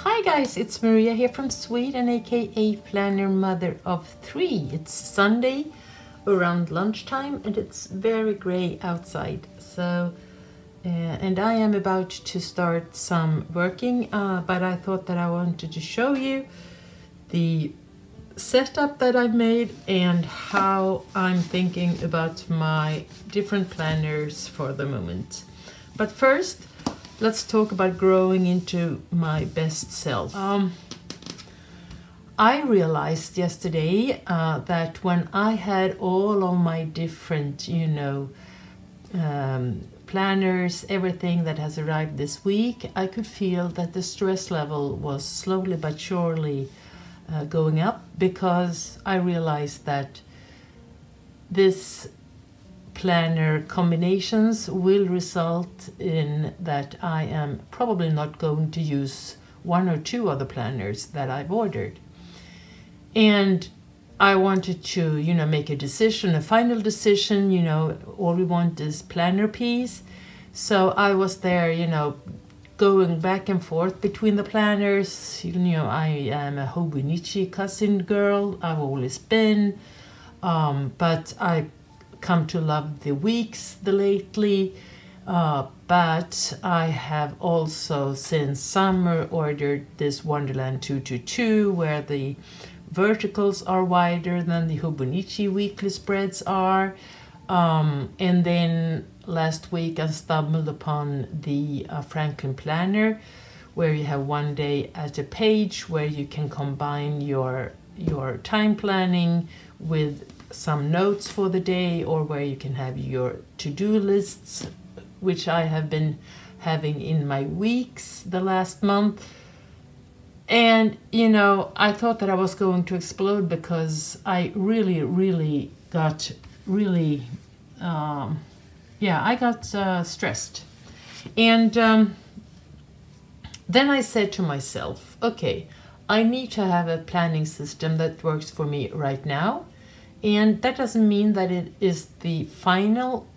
Hi guys, it's Maria here from Sweden, aka Planner Mother of 3. It's Sunday around lunchtime and it's very grey outside. And I am about to start some working, but I thought that I wanted to show you the setup that I've made and how I'm thinking about my different planners for the moment. But first, let's talk about growing into my best self. I realized yesterday that when I had all of my different, planners, everything that has arrived this week, I could feel that the stress level was slowly but surely going up, because I realized that this planner combinations will result in that I am probably not going to use one or two of the planners that I've ordered. And I wanted to, make a decision, a final decision. All we want is planner peace. So I was there, going back and forth between the planners. I am a HOBONICHI cousin girl. I've always been, but I come to love the weeks lately, but I have also since summer ordered this Wonderland222, where the verticals are wider than the HOBONICHI weekly spreads are, and then last week I stumbled upon the Franklin planner, where you have one day at a page where you can combine your time planning with some notes for the day, or where you can have your to-do lists, which I have been having in my weeks the last month. And I thought that I was going to explode, because I really got I got stressed. And then I said to myself, okay, I need to have a planning system that works for me right now. And that doesn't mean that it is the final,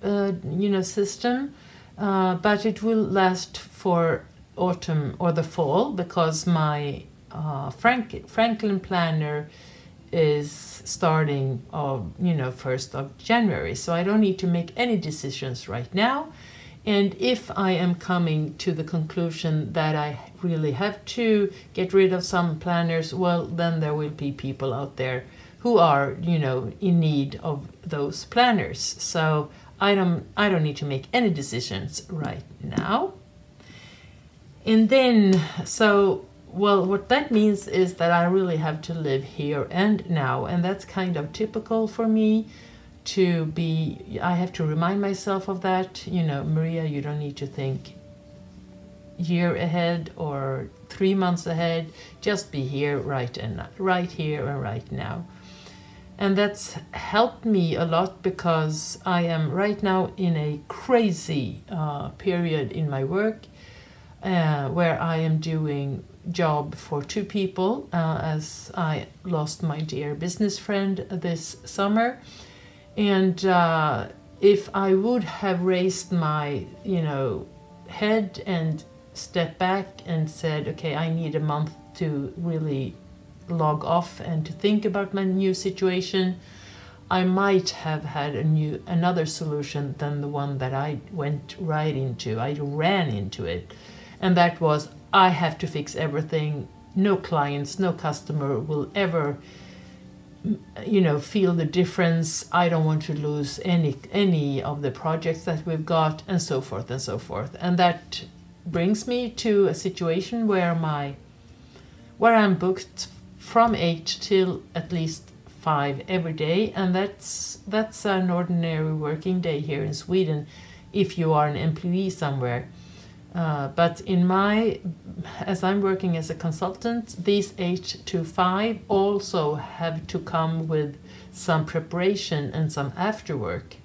system, but it will last for autumn or the fall, because my Franklin planner is starting of 1st of January. So I don't need to make any decisions right now. And if I am coming to the conclusion that I really have to get rid of some planners, well, then there will be people out there who are, in need of those planners. So I don't need to make any decisions right now. And then, what that means is that I really have to live here and now, and that's kind of typical for me to be. I have to remind myself of that. Maria, you don't need to think year ahead or 3 months ahead. Just be here right here and right now. And that's helped me a lot, because I am right now in a crazy period in my work, where I am doing job for 2 people, as I lost my dear business friend this summer. And if I would have raised my head and stepped back and said, okay, I need a month to really log off and to think about my new situation, I might have had another solution than the one that I went right into. I ran into it, and that was, I have to fix everything. No clients, no customer will ever feel the difference. I don't want to lose any of the projects that we've got, and so forth and so forth. And that brings me to a situation where I'm booked from 8 till at least 5 every day, and that's an ordinary working day here in Sweden if you are an employee somewhere. But as I'm working as a consultant, these 8 to 5 also have to come with some preparation and some after work.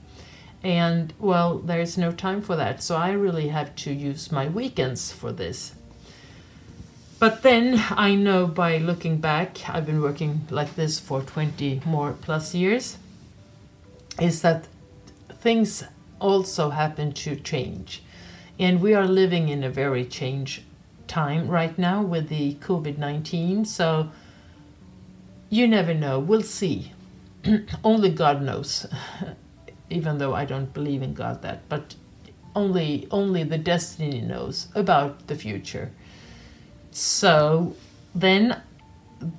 And well, there's no time for that, so I really have to use my weekends for this. But then I know, by looking back, I've been working like this for 20 more plus years, is that things also happen to change. And we are living in a very change time right now with the COVID-19, so you never know. We'll see. Only God knows, even though I don't believe in God that, but only the destiny knows about the future. So then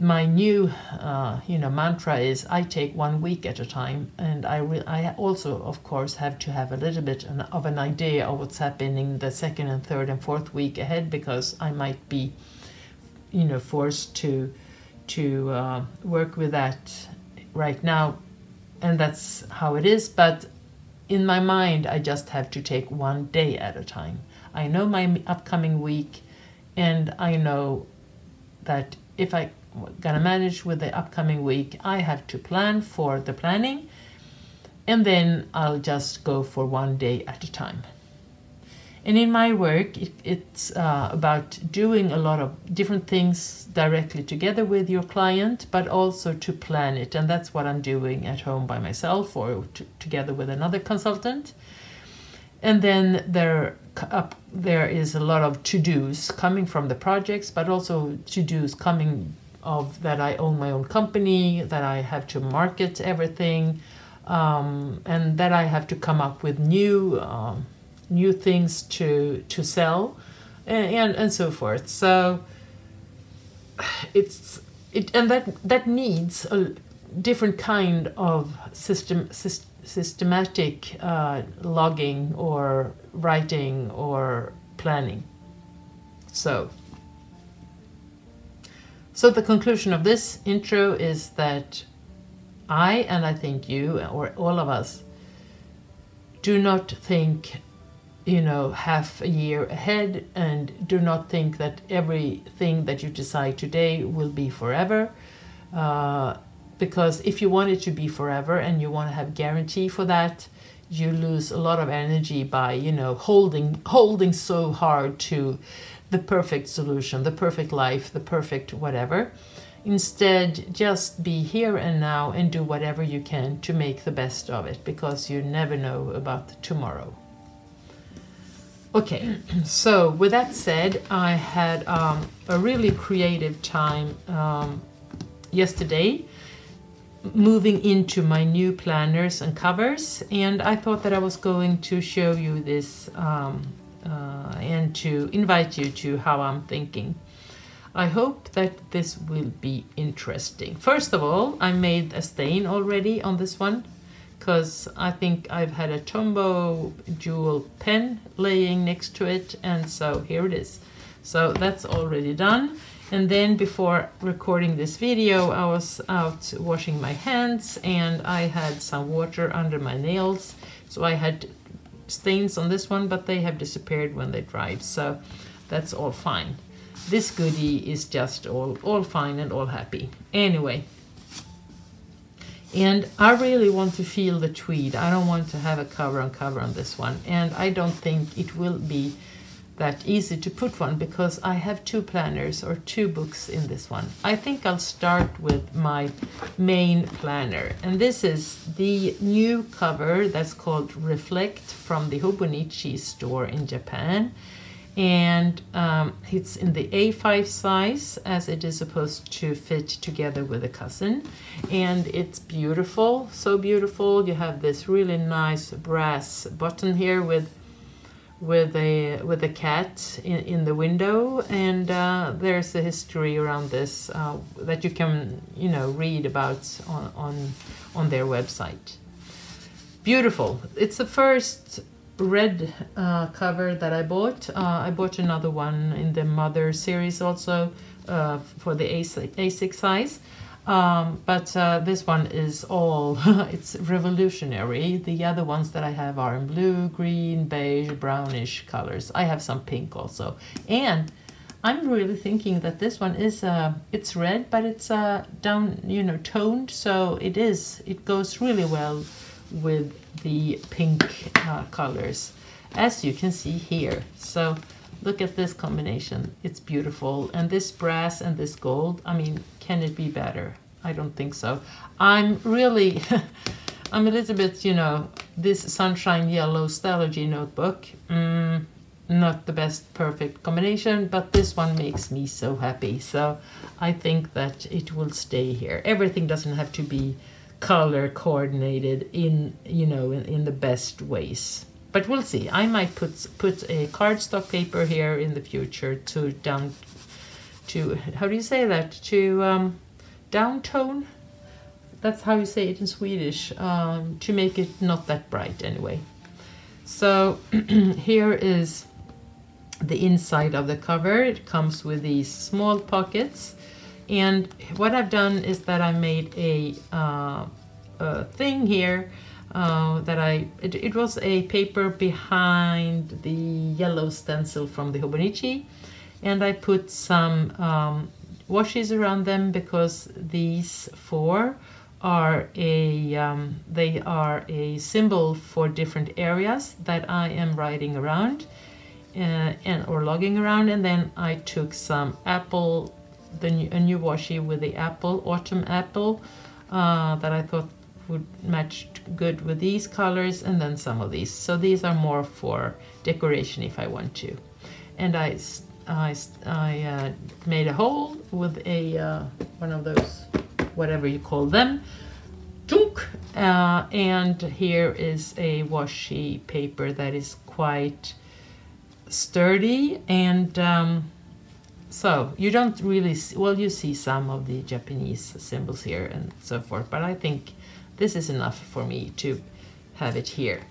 my new mantra is I take 1 week at a time, and I also of course have to have a little bit of an idea of what's happening the second and third and fourth week ahead, because I might be forced to work with that right now, and that's how it is. But in my mind I just have to take 1 day at a time. I know my upcoming week, and I know that if I gonna manage with the upcoming week, I have to plan for the planning, and then I'll just go for 1 day at a time. And in my work, it's about doing a lot of different things directly together with your client, but also to plan it. And that's what I'm doing at home by myself, or together with another consultant. And then there is a lot of to-dos coming from the projects, but also to-dos coming of that I own my own company, that I have to market everything, and that I have to come up with new things to sell, and so forth. So that needs a different kind of systematic logging or writing or planning. So the conclusion of this intro is that and I think you, or all of us, do not think half a year ahead, and do not think that everything that you decide today will be forever, because if you want it to be forever and you want to have guarantee for that, you lose a lot of energy by holding so hard to the perfect solution, the perfect life, the perfect whatever. Instead, just be here and now and do whatever you can to make the best of it, because you never know about tomorrow. Okay, so with that said, I had a really creative time yesterday, moving into my new planners and covers, and I thought that I was going to show you this and to invite you to how I'm thinking. I hope that this will be interesting. First of all, I made a stain already on this one, because I think I've had a Tombow jewel pen laying next to it, and so here it is. So that's already done. And then before recording this video, I was out washing my hands, and I had some water under my nails. So I had stains on this one, but they have disappeared when they dried, so that's all fine. This goodie is just all fine and all happy. Anyway. And I really want to feel the tweed. I don't want to have a cover on this one. And I don't think it will be that easy to put one, because I have 2 planners or 2 books in this one. I think I'll start with my main planner. And this is the new cover that's called Reflect from the HOBONICHI store in Japan. And it's in the A5 size, as it is supposed to fit together with a cousin, and it's beautiful, so beautiful. You have this really nice brass button here with a cat in the window, and there's a history around this that you can read about on their website. Beautiful. It's the first red cover that I bought. I bought another one in the Mother series also for the A6 size, but this one is all it's revolutionary. The other ones that I have are in blue, green, beige, brownish colors. I have some pink also, and I'm really thinking that this one is it's red, but it's down toned, so it goes really well with the pink colors, as you can see here. So look at this combination, it's beautiful. And this brass and this gold, I mean, can it be better? I don't think so. I'm really I'm a little bit, this sunshine yellow Stalogy notebook, not the best perfect combination, but this one makes me so happy. So I think that it will stay here. Everything doesn't have to be color coordinated in, you know, in the best ways. But we'll see. I might put a cardstock paper here in the future to how do you say that? To downtone? That's how you say it in Swedish. To make it not that bright anyway. So here is the inside of the cover. It comes with these small pockets. And what I've done is that I made a thing here it was a paper behind the yellow stencil from the HOBONICHI, and I put some washes around them because these four are they are a symbol for different areas that I am writing around or logging around. And then I took some apple, a new washi with the apple, autumn apple, that I thought would match good with these colors, and then some of these. So these are more for decoration if I want to. And I made a hole with a one of those, whatever you call them, tunk, and here is a washi paper that is quite sturdy, and so you don't really see, well, you see some of the Japanese symbols here and so forth, but I think this is enough for me to have it here.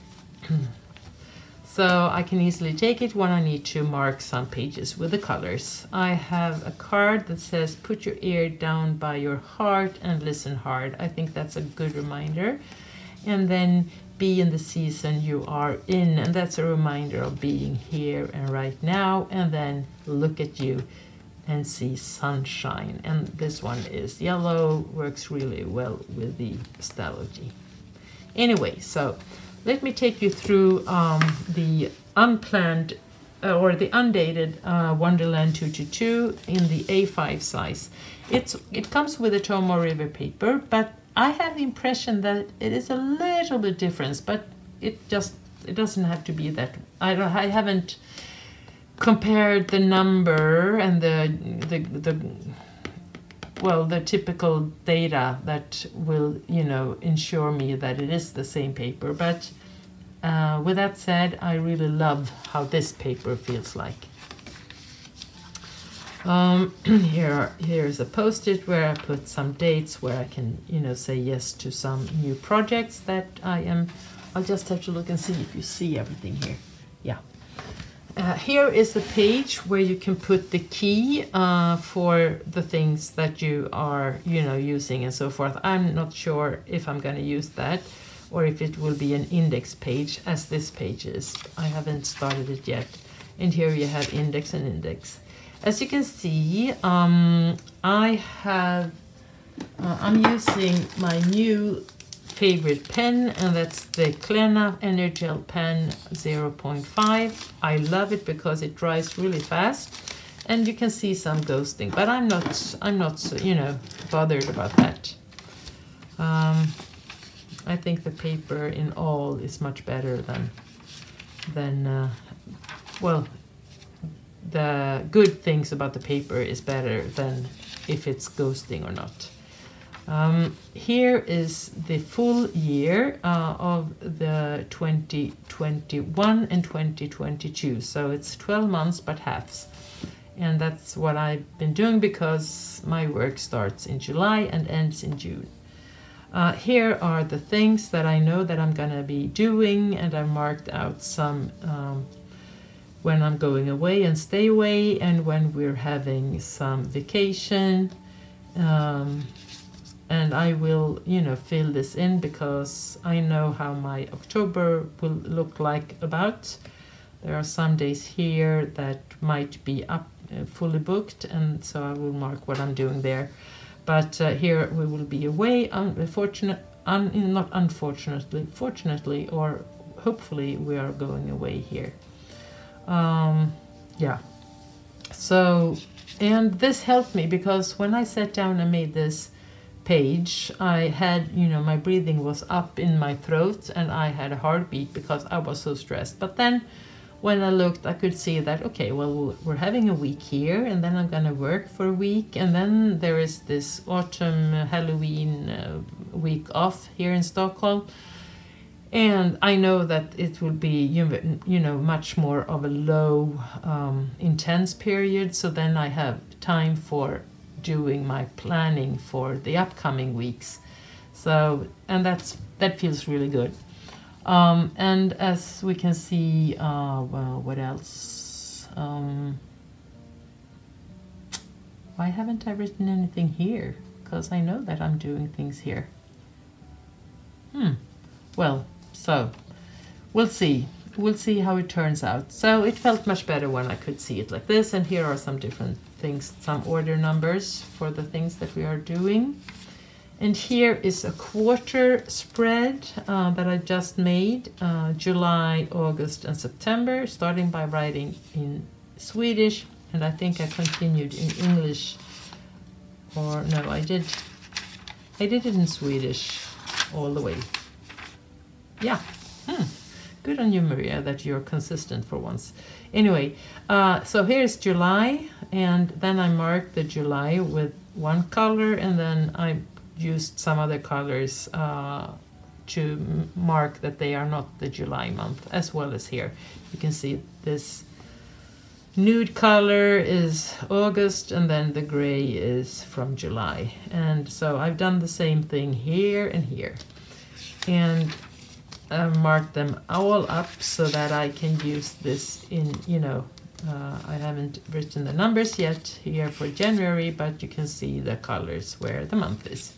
So I can easily take it when I need to mark some pages with the colors. I have a card that says, "Put your ear down by your heart and listen hard." I think that's a good reminder. And then be in the season you are in, and that's a reminder of being here and right now. And then look at you and see sunshine. And this one is yellow, works really well with the Stalogy. Anyway, so let me take you through the unplanned or the undated Wonderland222 in the A5 size. It comes with a Tomo River paper, but I have the impression that it is a little bit different, but it doesn't have to be that. I haven't compared the number and the typical data that will, you know, ensure me that it is the same paper. But with that said, I really love how this paper feels like. Here's a post-it where I put some dates where I can, you know, say yes to some new projects that I'll just have to look and see if you see everything here. Yeah. Here is the page where you can put the key for the things that you are, you know, using and so forth. I'm not sure if I'm going to use that or if it will be an index page, as this page is. I haven't started it yet. And here you have index and index. As you can see, I'm using my new favorite pen, and that's the Klena Energel pen 0.5. I love it because it dries really fast, and you can see some ghosting, but I'm not, you know, bothered about that. I think the paper in all is much better than well, the good things about the paper is better than if it's ghosting or not. Here is the full year of the 2021 and 2022. So it's 12 months but halves. And that's what I've been doing because my work starts in July and ends in June. Here are the things that I know that I'm gonna be doing, and I marked out some when I'm going away and stay away, and when we're having some vacation. And I will, you know, fill this in because I know how my October will look like about. There are some days here that might be up fully booked, and so I will mark what I'm doing there. But here we will be away, not unfortunately, fortunately, or hopefully we are going away here. Yeah. So, and this helped me because when I sat down and made this page, I had, you know, my breathing was up in my throat and I had a heartbeat because I was so stressed. But then when I looked, I could see that, okay, well, we're having a week here, and then I'm gonna work for a week, and then there is this autumn Halloween week off here in Stockholm. And I know that it will be, you know, much more of a low intense period. So then I have time for doing my planning for the upcoming weeks. So, and that feels really good. And as we can see, well, what else? Why haven't I written anything here? Because I know that I'm doing things here. Well, so we'll see. We'll see how it turns out. So it felt much better when I could see it like this. And here are some different things, some order numbers for the things that we are doing. And here is a quarter spread that I just made, July, August, and September, starting by writing in Swedish. And I think I continued in English. Or no, I did it in Swedish all the way. Yeah, good on you, Maria, that you're consistent for once. Anyway, so here's July, and then I marked the July with one color, and then I used some other colors to mark that they are not the July month, as well as here. You can see this nude color is August, and then the gray is from July. And so I've done the same thing here and here. And mark them all up so that I can use this in, you know, I haven't written the numbers yet here for January, but you can see the colors where the month is.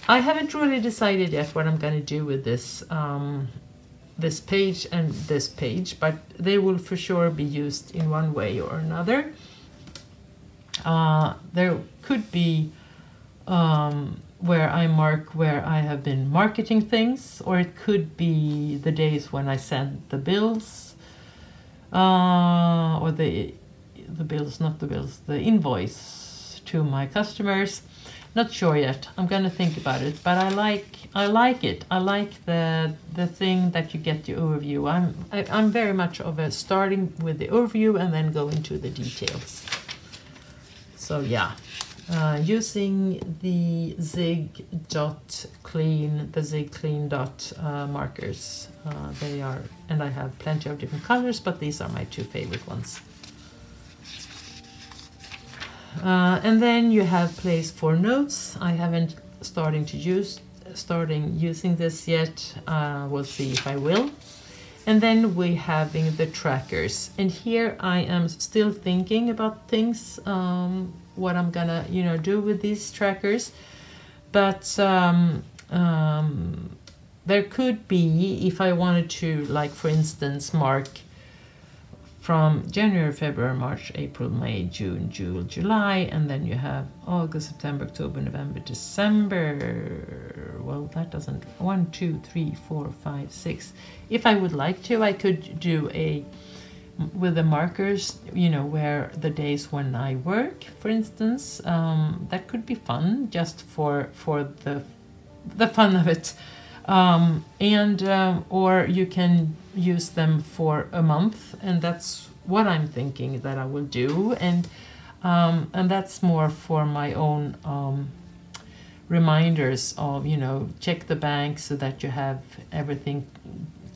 I haven't really decided yet what I'm going to do with this this page and this page, but they will for sure be used in one way or another. There could be where I mark where I have been marketing things, or it could be the days when I send the bills, or the bills, not the bills, the invoice to my customers. Not sure yet. I'm going to think about it, but I like it. I like the thing that you get the overview. I'm very much of a starting with the overview and then go into the details. So yeah. Using the Zig dot clean, the Zig clean dot markers. They are, and I have plenty of different colors, but these are my two favorite ones. And then you have place for notes. I haven't starting using this yet. We'll see if I will. And then we having the trackers. And here I am still thinking about things. What I'm gonna, you know, do with these trackers, but there could be, if I wanted to, like for instance, mark from January, February, March, April, May, June, July, and then you have August, September, October, November, December. Well, that doesn't, 1, 2, 3, 4, 5, 6. If I would like to, I could do a with the markers, you know, where the days when I work, for instance. That could be fun, just for the fun of it. Or you can use them for a month, and that's what I'm thinking that I will do. And that's more for my own reminders of, you know, check the bank so that you have everything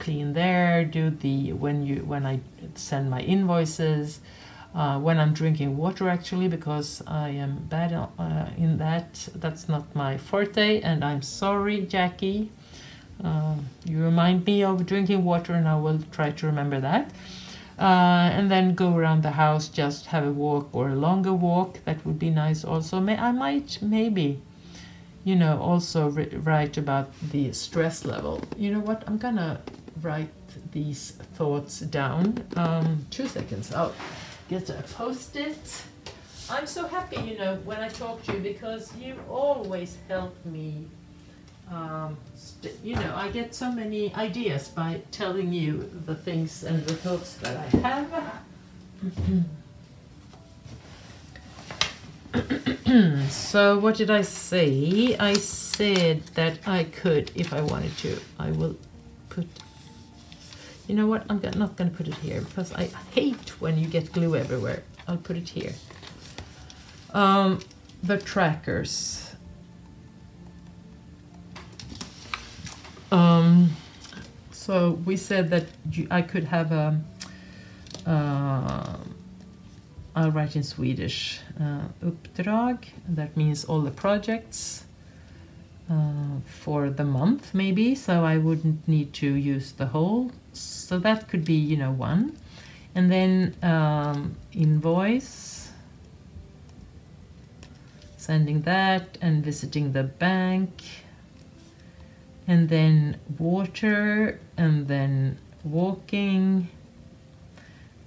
clean there, do the when I send my invoices, when I'm drinking water, actually, because I am bad in that. That's not my forte, and I'm sorry, Jackie. You remind me of drinking water, and I will try to remember that. And then go around the house, just have a walk or a longer walk. That would be nice also. I might maybe, you know, also write about the stress level. You know what, I'm gonna write these thoughts down. 2 seconds, I'll get a post-it. I'm so happy, you know, when I talk to you, because you always help me. You know, I get so many ideas by telling you the things and the thoughts that I have. So what did I say? I said that I could, if I wanted to, I will put, You know what? I'm not going to put it here because I hate when you get glue everywhere. I'll put it here. The trackers. So we said that I could have a, I'll write in Swedish, uppdrag, that means all the projects for the month maybe, so I wouldn't need to use the whole, so that could be, you know, one. And then invoice, sending that and visiting the bank. And then water, and then walking,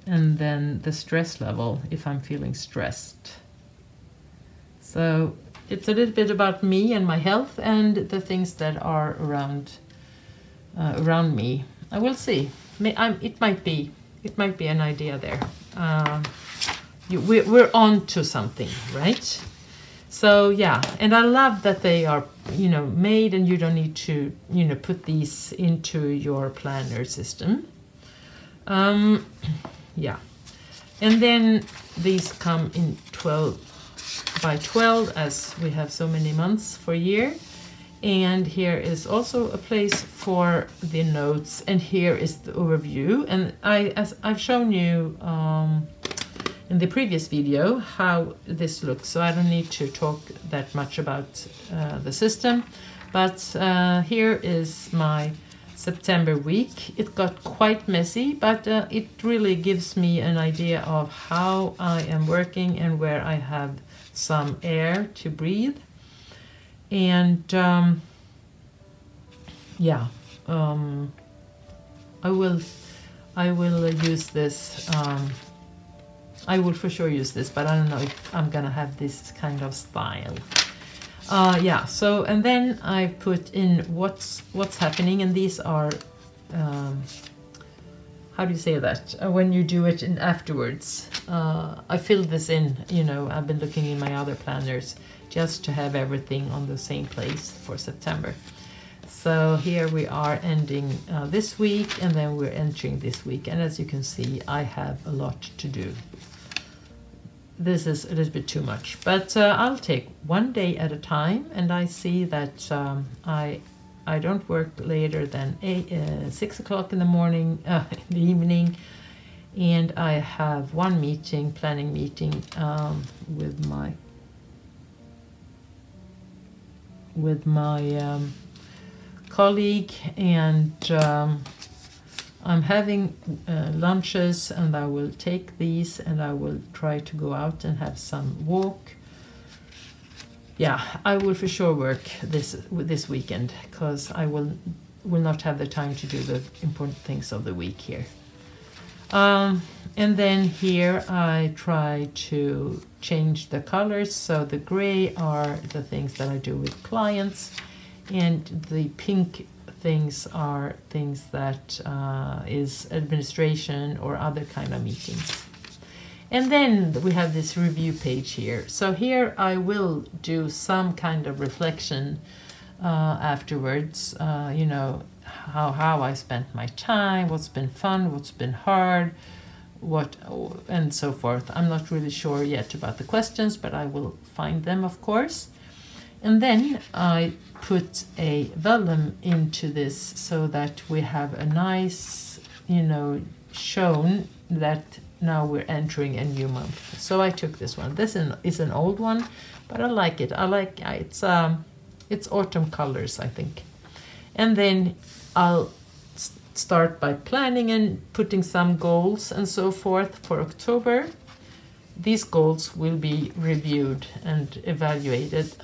and then the stress level, if I'm feeling stressed. So it's a little bit about me and my health and the things that are around me. I will see. It might be an idea there. We're on to something, right? So yeah, and I love that they are, you know, made, and you don't need to, you know, put these into your planner system. Yeah, and then these come in 12 by 12, as we have so many months for a year. And here is also a place for the notes, and here is the overview. And as I've shown you in the previous video how this looks, so I don't need to talk that much about the system. But here is my September week. It got quite messy, but it really gives me an idea of how I am working and where I have some air to breathe. And yeah, I will use this. I will for sure use this, but I don't know if I'm gonna have this kind of style. Yeah, so, and then I put in what's happening, and these are, how do you say that? When you do it in afterwards. I filled this in, you know, I've been looking in my other planners just to have everything on the same place for September. So here we are ending this week, and then we're entering this week. And as you can see, I have a lot to do. This is a little bit too much, but I'll take one day at a time, and I see that I don't work later than 6 o'clock in the morning, in the evening, and I have one meeting, planning meeting with my colleague, and I'm having lunches, and I will take these, and I will try to go out and have some walk. Yeah, I will for sure work this weekend, because I will not have the time to do the important things of the week here. And then here I try to change the colors, so the gray are the things that I do with clients, and the pink things are things that is administration or other kind of meetings. And then we have this review page here. So here I will do some kind of reflection afterwards, you know, how I spent my time, what's been fun, what's been hard, and so forth. I'm not really sure yet about the questions, but I will find them, of course. And then I put a vellum into this so that we have a nice, you know, shown that now we're entering a new month. So I took this one. This is an old one, but I like it. I like it's autumn colors, I think. And then I'll start by planning and putting some goals and so forth for October. These goals will be reviewed and evaluated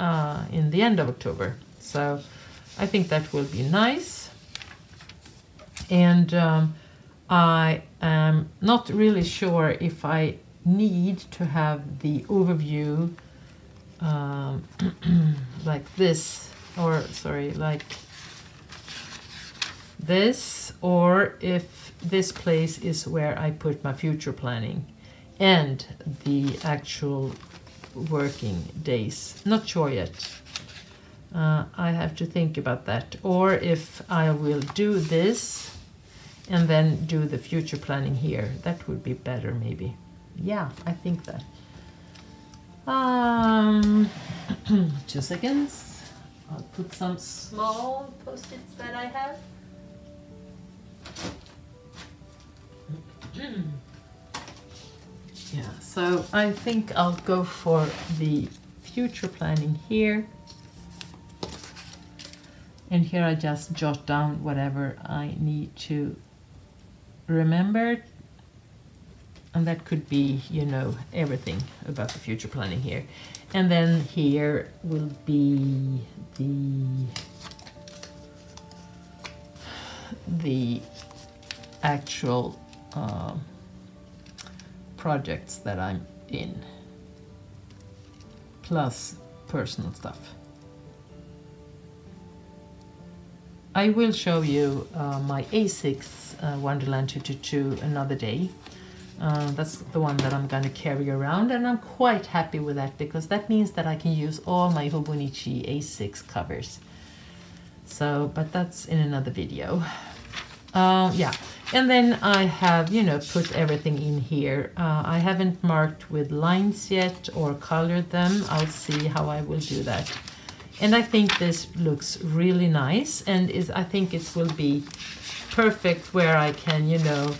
in the end of October. So I think that will be nice. And I am not really sure if I need to have the overview like this, or sorry, like this, or if this place is where I put my future planning and the actual working days. Not sure yet. I have to think about that. Or if I will do this and then do the future planning here. That would be better maybe. Yeah, I think that. 2 seconds. I'll put some small post-its that I have. Yeah, so I think I'll go for the future planning here. And here I just jot down whatever I need to remember. And that could be, you know, everything about the future planning here. And then here will be the actual projects that I'm in, plus personal stuff. I will show you my A6 Wonderland222 another day. That's the one that I'm going to carry around, and I'm quite happy with that because that means that I can use all my HOBONICHI A6 covers. So, but that's in another video. Yeah, and then I have, you know, put everything in here. I haven't marked with lines yet or colored them. I'll see how I will do that. And I think this looks really nice, and I think it will be perfect where I can, you know,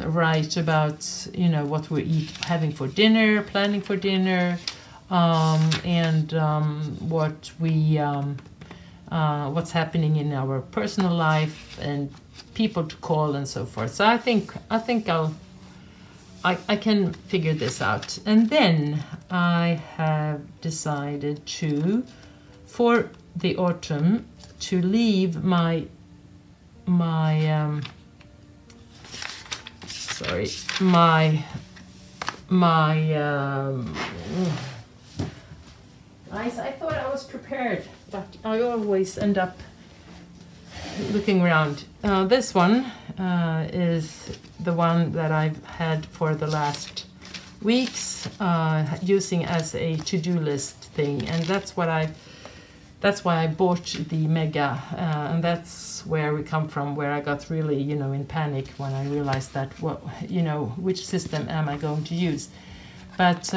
write about, you know, what we're having for dinner, planning for dinner, and what we what's happening in our personal life and people to call and so forth. So I think I can figure this out. And then I have decided to, for the autumn, to leave my I thought I was prepared, but I always end up looking around. This one is the one that I've had for the last weeks, using as a to-do list thing, and that's why I bought the Mega, and that's where we come from, where I got really, you know, in panic when I realized that, what, you know, which system am I going to use? But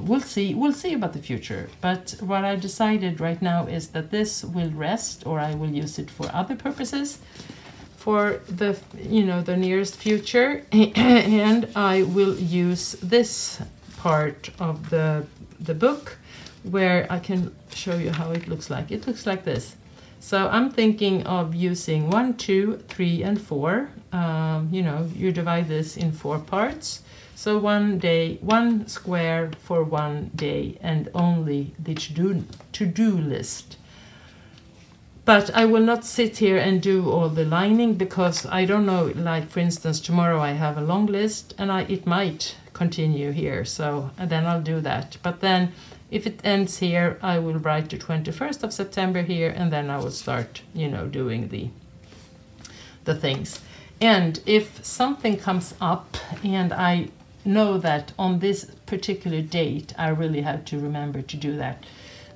we'll see about the future. But what I decided right now is that this will rest, or I will use it for other purposes for the, you know, the nearest future, and I will use this part of the book where I can show you how it looks like. It looks like this. So I'm thinking of using 1, 2, 3, and 4. You know, you divide this in 4 parts. So 1 day, 1 square for 1 day, and only the to-do list. But I will not sit here and do all the lining because I don't know, like for instance, tomorrow I have a long list and it might continue here. So and then I'll do that. But then if it ends here, I will write the 21st of September here, and then I will start, you know, doing the things. And if something comes up and I know that on this particular date, I really have to remember to do that,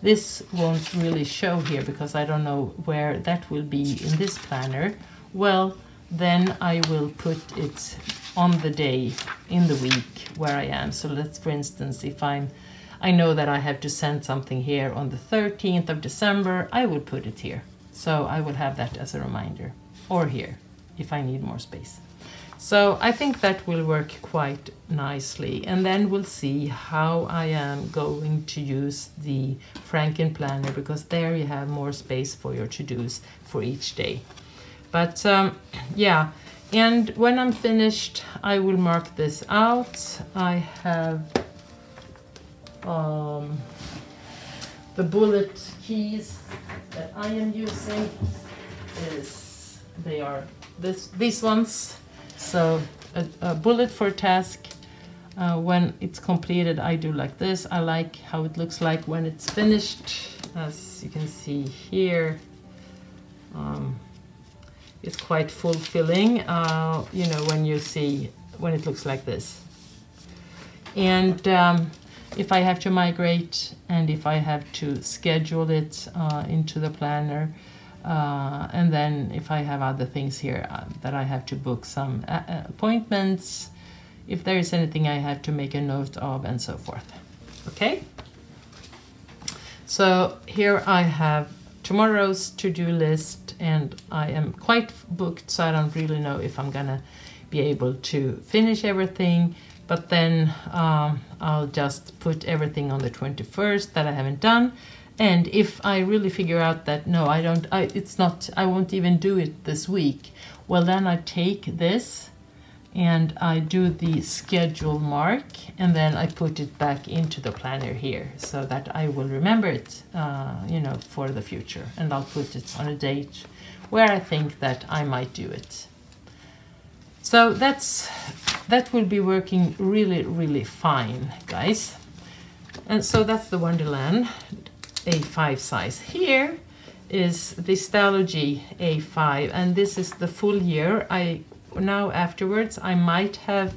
this won't really show here because I don't know where that will be in this planner. Well, then I will put it on the day in the week where I am. So let's, for instance, if I know that I have to send something here on the 13th of December, I will put it here. So I will have that as a reminder, or here if I need more space. So I think that will work quite nicely. And then we'll see how I am going to use the Franken planner, because there you have more space for your to-dos for each day. But yeah, and when I'm finished, I will mark this out. I have the bullet keys that I am using these ones. So a bullet for a task, when it's completed, I do like this. I like how it looks like when it's finished. As you can see here, it's quite fulfilling, you know, when it looks like this. And if I have to migrate and if I have to schedule it into the planner, And then if I have other things here that I have to book some appointments, if there is anything I have to make a note of, and so forth. Okay? So here I have tomorrow's to-do list, and I am quite booked, so I don't really know if I'm gonna be able to finish everything. But then I'll just put everything on the 21st that I haven't done. And if I really figure out that no, I won't even do it this week, well then I take this and I do the schedule mark, and then I put it back into the planner here so that I will remember it, you know, for the future. And I'll put it on a date where I think that I might do it. So that will be working really, really fine, guys. And so that's the Wonderland A5 size. Here is the Stalogy A5, and this is the full year. Now afterwards I might have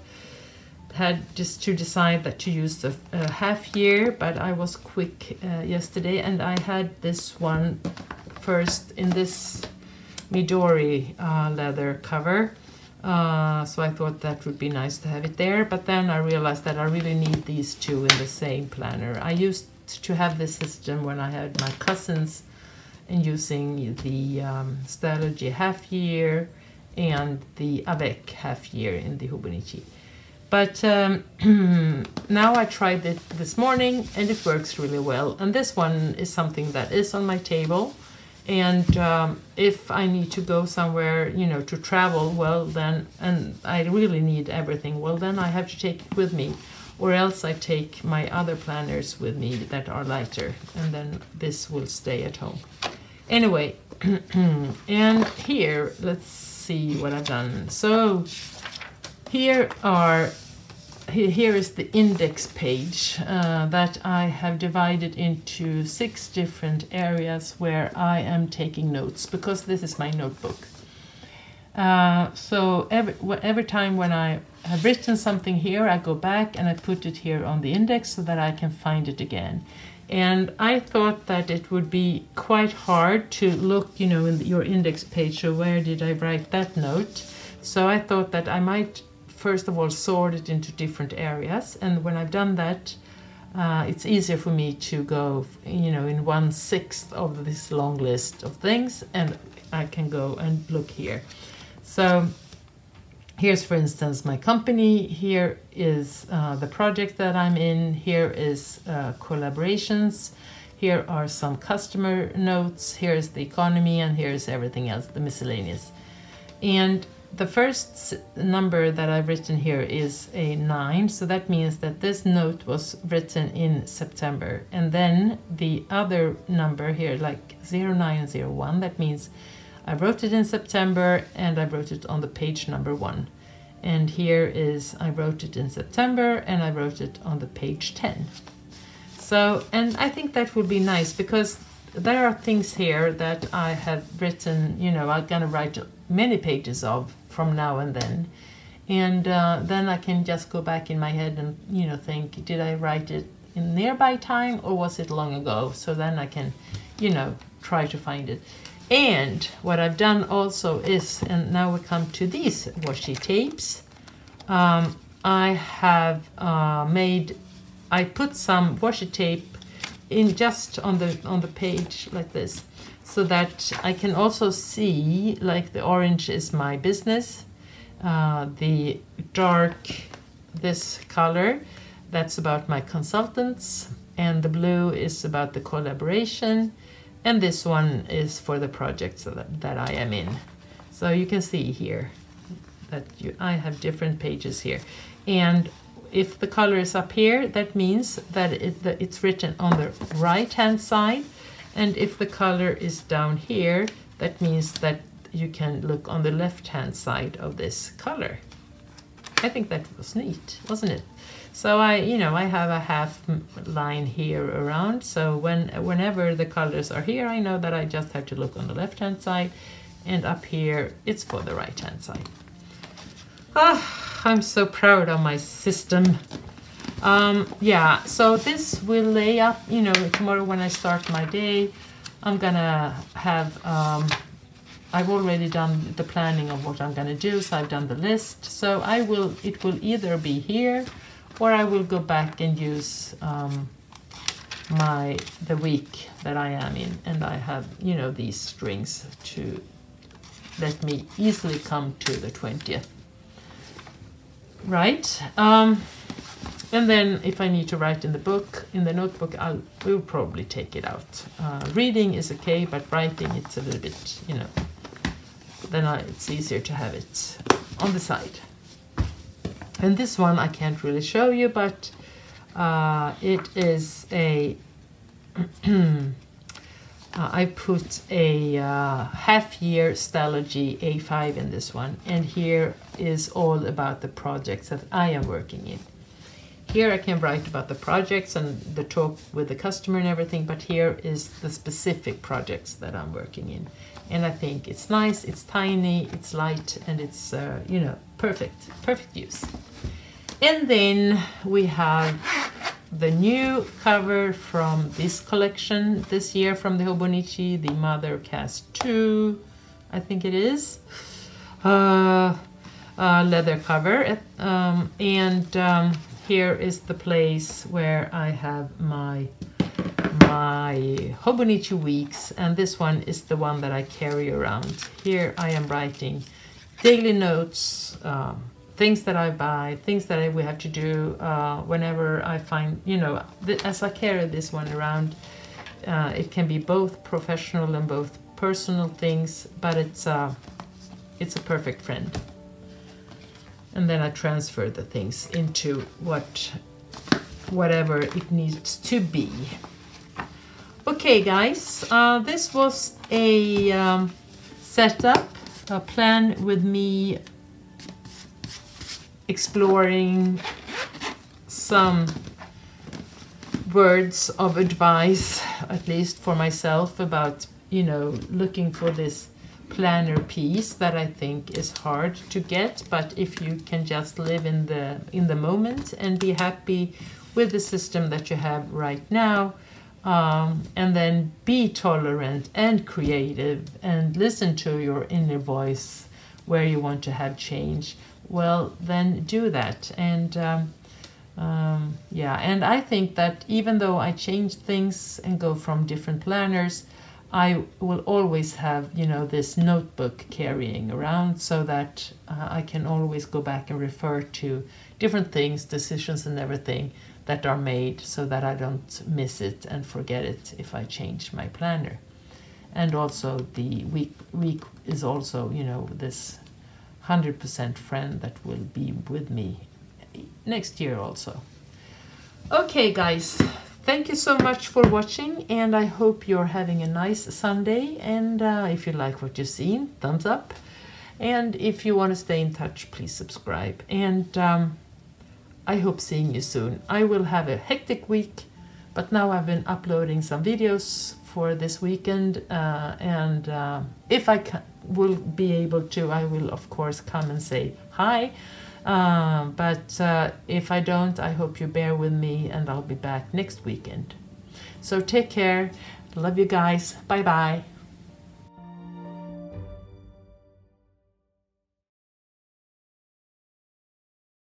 had just to decide that to use the half year, but I was quick yesterday, and I had this one first in this Midori leather cover. So I thought that would be nice to have it there, but then I realized that I really need these two in the same planner. I used to have this system when I had my cousins, and using the Stalogy half year and the Avec half year in the Hobonichi. But now I tried it this morning and it works really well. And this one is something that is on my table. And if I need to go somewhere, you know, to travel, well then, and I really need everything, well then I have to take it with me. Or else I take my other planners with me that are lighter, and then this will stay at home. Anyway, and here, let's see what I've done. So here is the index page that I have divided into 6 different areas where I am taking notes, because this is my notebook. So every time when I have written something here, I go back and I put it here on the index so that I can find it again. And I thought that it would be quite hard to look, you know, in your index page, so where did I write that note? So I thought that I might first of all sort it into different areas, and when I've done that, it's easier for me to go, you know, in 1/6 of this long list of things, and I can go and look here. So here's, for instance, my company. Here is the project that I'm in. Here is collaborations. Here are some customer notes. Here's the economy, and here's everything else, the miscellaneous. And the first number that I've written here is a 9, so that means that this note was written in September. And then the other number here, like 09 and 01, that means I wrote it in September and I wrote it on the page number 1. And here is, I wrote it in September and I wrote it on the page 10. So, and I think that would be nice, because there are things here that I have written, you know, I'm gonna write many pages of from now and then. And then I can just go back in my head and, you know, think, did I write it in nearby time or was it long ago? So then I can, you know, try to find it. And what I've done also is, and now we come to these washi tapes, I have I put some washi tape in just on the page like this, so that I can also see, like the orange is my business, the dark, this color, that's about my consultants, and the blue is about the collaboration, and this one is for the projects that I am in. So you can see here that I have different pages here. And if the color is up here, that means that it's written on the right-hand side. And if the color is down here, that means that you can look on the left-hand side of this color. I think that was neat, wasn't it? So I have a half line here around. So whenever the colors are here, I know that I just have to look on the left-hand side, and up here, it's for the right-hand side. Ah, I'm so proud of my system. Yeah, so this will lay up, you know, tomorrow when I start my day. I'm gonna have, I've already done the planning of what I'm gonna do, so I've done the list. So it will either be here, or I will go back and use the week that I am in, and I have, you know, these strings to let me easily come to the 20th. Right? And then if I need to write in the notebook, we'll probably take it out. Reading is okay, but writing, it's a little bit, you know, then it's easier to have it on the side. And this one I can't really show you, but it is a, I put a half-year Stalogy A5 in this one, and here is all about the projects that I am working in. Here I can write about the projects and the talk with the customer and everything, but here is the specific projects that I'm working in. And I think it's nice, it's tiny, it's light, and it's, you know, perfect use. And then we have the new cover from this collection this year from the HOBONICHI, the Mother Cast 2, I think it is. Leather cover. Here is the place where I have my HOBONICHI weeks, and this one is the one that I carry around. Here I am writing daily notes, things that I buy, things that we have to do whenever I find, you know, as I carry this one around, it can be both professional and both personal things, but it's a perfect friend. And then I transfer the things into whatever it needs to be. Okay, guys, this was a setup, a plan with me exploring some words of advice, at least for myself, about, you know, looking for this planner piece that I think is hard to get, but if you can just live in the moment and be happy with the system that you have right now, and then be tolerant and creative and listen to your inner voice where you want to have change, well, then do that. And yeah, and I think that even though I change things and go from different planners, I will always have, you know, this notebook carrying around, so that I can always go back and refer to different things, decisions and everything that are made, so that I don't miss it and forget it if I change my planner. And also the week is also, you know, this 100% friend that will be with me next year also. Okay, guys. Thank you so much for watching, and I hope you're having a nice Sunday. And if you like what you've seen, thumbs up. And if you want to stay in touch, please subscribe. And I hope seeing you soon. I will have a hectic week, but now I've been uploading some videos for this weekend. If I will be able to, I will of course come and say hi. But if I don't, I hope you bear with me, and I'll be back next weekend. So take care. Love you guys. Bye bye.